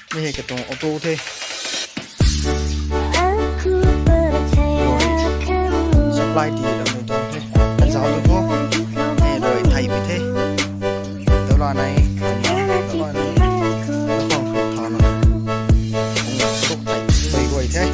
Ini ketemu auto teh. Supply đi là người tôi thế. Anh giáo tôi có. Để rồi thầy bị thế. Đó là này. Đó là này. Nó không thọ nó. Không xúc thầy. Bây quay thế.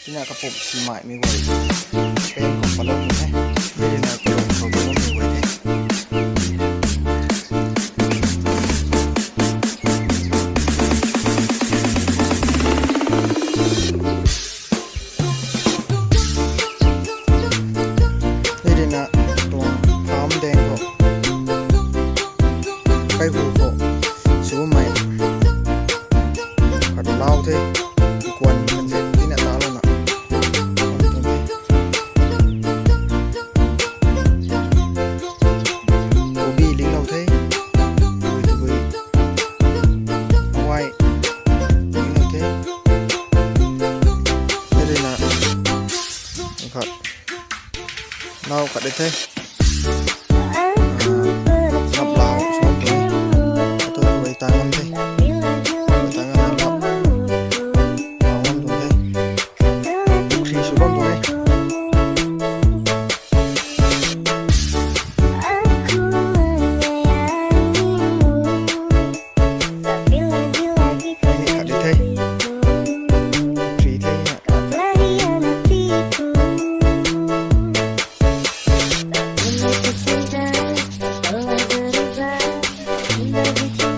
Ini aku pun simak mi wei, pengen kau kalau tu eh, jadi nak kau belum mi wei eh. Jadi nak tuang ham deng kau, kai hu kau, semua mai, kat lau tu, kuan menjadi tidak tahu nak. Nào cả đây thế ngập lao xuống tới tôi với tangan thế với tangan ngập lao ngon tuh thế khi xuống tuh thế cả đây thế khi thế Love you.